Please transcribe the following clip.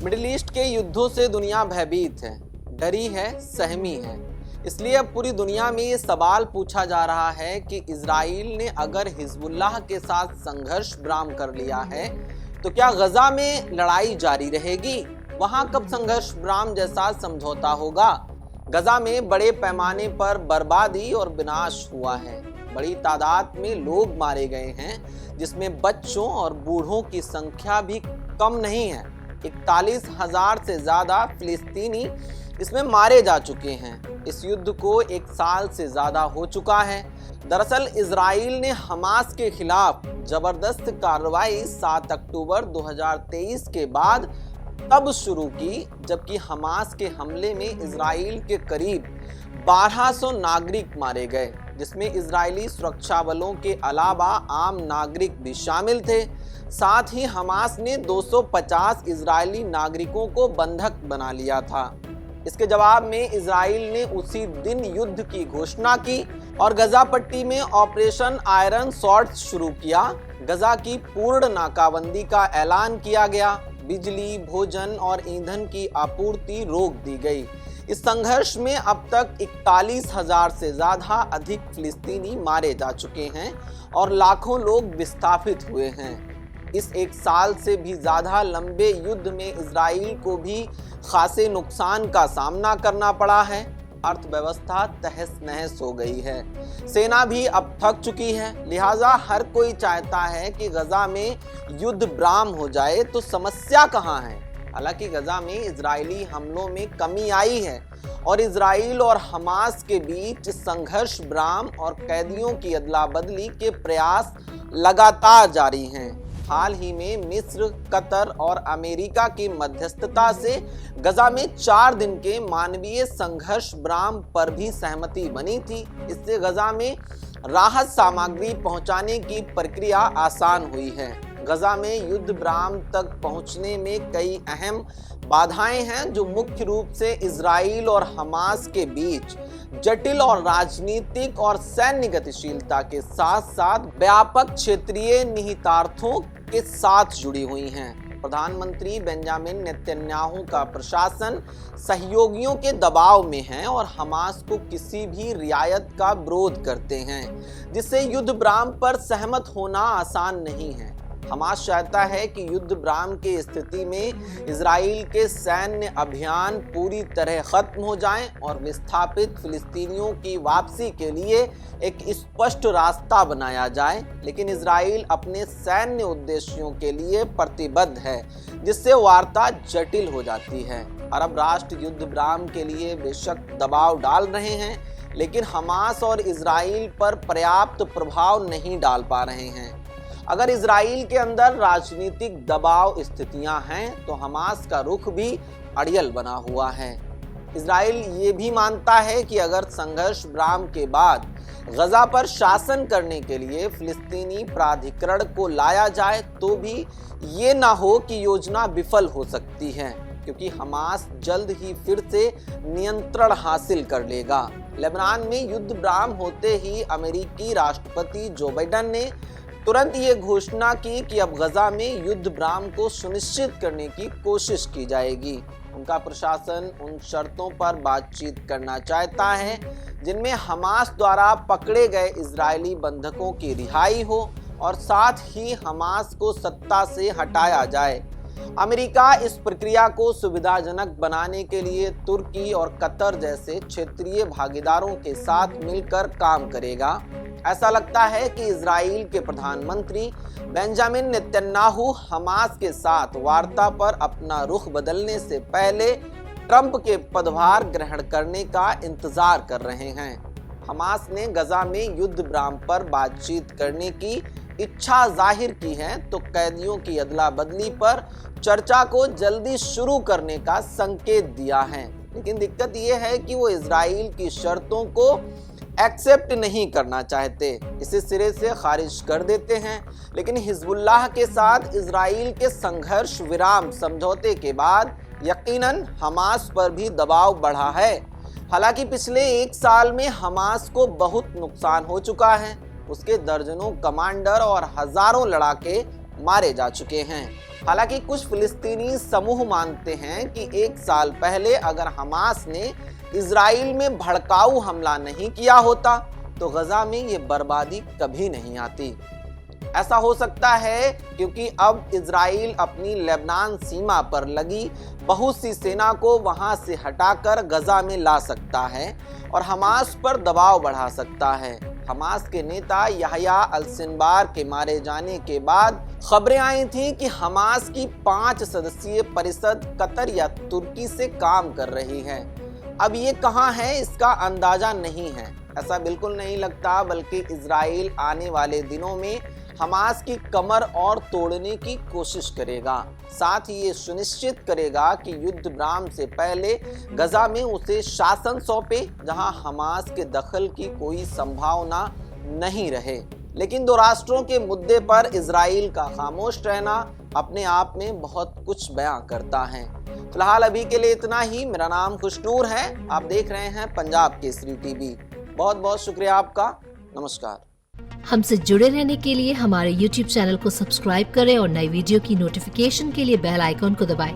Middle east के युद्धों से दुनिया भयभीत है, डरी है, सहमी है। इसलिए अब पूरी दुनिया में ये सवाल पूछा जा रहा है कि इजराइल ने अगर हिजबुल्लाह के साथ संघर्ष विराम कर लिया है तो क्या गजा में लड़ाई जारी रहेगी? वहां कब संघर्ष विराम जैसा समझौता होगा? गजा में बड़े पैमाने पर बर्बादी और विनाश हुआ है। बड़ी तादाद में लोग मारे गए हैं, जिसमें बच्चों और बूढ़ों की संख्या भी कम नहीं है। 41,000 से ज्यादा फिलिस्तीनी इसमें मारे जा चुके हैं। इस युद्ध को 1 साल से ज्यादा हो चुका है। दरअसल इजराइल ने हमास के खिलाफ जबरदस्त कार्रवाई 7 अक्टूबर 2023 के बाद तब शुरू की, जबकि हमास के हमले में इजराइल के करीब 1200 नागरिक मारे गए, जिसमें इजरायली सुरक्षा बलों के अलावा आम नागरिक भी शामिल थे। साथ ही हमास ने 250 इजरायली नागरिकों को बंधक बना लिया था। इसके जवाब में इजराइल ने उसी दिन युद्ध की घोषणा की और गजा पट्टी में ऑपरेशन आयरन स्वॉर्ड शुरू किया। गजा की पूर्ण नाकाबंदी का ऐलान किया गया। बिजली, भोजन और ईंधन की आपूर्ति रोक दी गई। इस संघर्ष में अब तक 41,000 से ज्यादा अधिक फिलिस्तीनी मारे जा चुके हैं और लाखों लोग विस्थापित हुए हैं। इस 1 साल से भी ज्यादा लंबे युद्ध में इजराइल को भी खासे नुकसान का सामना करना पड़ा है। अर्थव्यवस्था तहस नहस हो गई है। सेना भी अब थक चुकी है। लिहाजा हर कोई चाहता है कि गजा में युद्ध विराम हो जाए। तो समस्या कहाँ है? हालांकि गजा में इजरायली हमलों में कमी आई है और इजराइल और हमास के बीच संघर्ष विराम और कैदियों की अदला बदली के प्रयास लगातार जारी हैं। हाल ही में मिस्र, कतर और अमेरिका की मध्यस्थता से गजा में 4 दिन के मानवीय संघर्ष विराम पर भी सहमति बनी थी। इससे गजा में राहत सामग्री पहुंचाने की प्रक्रिया आसान हुई है। गजा में युद्ध विराम तक पहुंचने में कई अहम बाधाएं हैं, जो मुख्य रूप से इजराइल और हमास के बीच जटिल और राजनीतिक और सैन्य गतिशीलता के साथ साथ व्यापक क्षेत्रीय निहितार्थों के साथ जुड़ी हुई हैं। प्रधानमंत्री बेंजामिन नेतन्याहू का प्रशासन सहयोगियों के दबाव में है और हमास को किसी भी रियायत का विरोध करते हैं, जिससे युद्ध विराम पर सहमत होना आसान नहीं है। हमास चाहता है कि युद्ध विराम की स्थिति में इजराइल के सैन्य अभियान पूरी तरह खत्म हो जाएं और विस्थापित फिलिस्तीनियों की वापसी के लिए एक स्पष्ट रास्ता बनाया जाए। लेकिन इजराइल अपने सैन्य उद्देश्यों के लिए प्रतिबद्ध है, जिससे वार्ता जटिल हो जाती है। अरब राष्ट्र युद्ध विराम के लिए बेशक दबाव डाल रहे हैं, लेकिन हमास और इजराइल पर पर्याप्त प्रभाव नहीं डाल पा रहे हैं। अगर इजराइल के अंदर राजनीतिक दबाव स्थितियां हैं तो हमास का रुख भी अड़ियल बना हुआ है। इजराइल ये भी मानता है कि अगर संघर्ष विराम के बाद गजा पर शासन करने के लिए फिलिस्तीनी प्राधिकरण को लाया जाए तो भी ये ना हो कि योजना विफल हो सकती है, क्योंकि हमास जल्द ही फिर से नियंत्रण हासिल कर लेगा। लेबनान में युद्ध विराम होते ही अमेरिकी राष्ट्रपति जो बाइडेन ने तुरंत ये घोषणा की कि अब गजा में युद्ध विराम को सुनिश्चित करने की कोशिश की जाएगी। उनका प्रशासन उन शर्तों पर बातचीत करना चाहता है जिनमें हमास द्वारा पकड़े गए इजरायली बंधकों की रिहाई हो और साथ ही हमास को सत्ता से हटाया जाए। अमेरिका इस प्रक्रिया को सुविधाजनक बनाने के लिए तुर्की और कतर जैसे क्षेत्रीय भागीदारों के साथ मिलकर काम करेगा। ऐसा लगता है कि इजराइल के प्रधानमंत्री बेंजामिन नेतन्याहू हमास के साथ वार्ता पर अपना रुख बदलने से पहले ट्रंप के पदभार ग्रहण करने का इंतजार कर रहे हैं। हमास ने गजा में युद्ध विराम पर बातचीत करने की इच्छा जाहिर की है तो कैदियों की अदला बदली पर चर्चा को जल्दी शुरू करने का संकेत दिया है। लेकिन दिक्कत यह है कि वो इजराइल की शर्तों को एक्सेप्ट नहीं करना चाहते, इसे सिरे से खारिज कर देते हैं। लेकिन हिजबुल्लाह के साथ इजराइल के संघर्ष विराम समझौते के बाद यकीनन हमास पर भी दबाव बढ़ा है। हालांकि पिछले 1 साल में हमास को बहुत नुकसान हो चुका है। उसके दर्जनों कमांडर और हजारों लड़ाके मारे जा चुके हैं। हालांकि कुछ फिलिस्तीनी समूह मानते हैं कि 1 साल पहले अगर हमास ने इजराइल में भड़काऊ हमला नहीं किया होता तो गजा में ये बर्बादी कभी नहीं आती। ऐसा हो सकता है क्योंकि अब इजराइल अपनी लेबनान सीमा पर लगी बहुत सी सेना को वहां से हटाकर गजा में ला सकता है और हमास पर दबाव बढ़ा सकता है। हमास के नेता याह्या अल-सिनवार के मारे जाने के बाद खबरें आई थी कि हमास की 5 सदस्यीय परिषद कतर या तुर्की से काम कर रही है। अब ये कहां है इसका अंदाजा नहीं है। ऐसा बिल्कुल नहीं लगता, बल्कि इजराइल आने वाले दिनों में हमास की कमर और तोड़ने की कोशिश करेगा। साथ ही ये सुनिश्चित करेगा कि युद्ध विराम से पहले गजा में उसे शासन सौंपे जहां हमास के दखल की कोई संभावना नहीं रहे। लेकिन 2 राष्ट्रों के मुद्दे पर इजराइल का खामोश रहना अपने आप में बहुत कुछ बयां करता है। फिलहाल अभी के लिए इतना ही। मेरा नाम खुशनूर है, आप देख रहे हैं पंजाब केसरी टीवी। बहुत बहुत शुक्रिया आपका। नमस्कार। हमसे जुड़े रहने के लिए हमारे YouTube चैनल को सब्सक्राइब करें और नई वीडियो की नोटिफिकेशन के लिए बेल आइकॉन को दबाएं।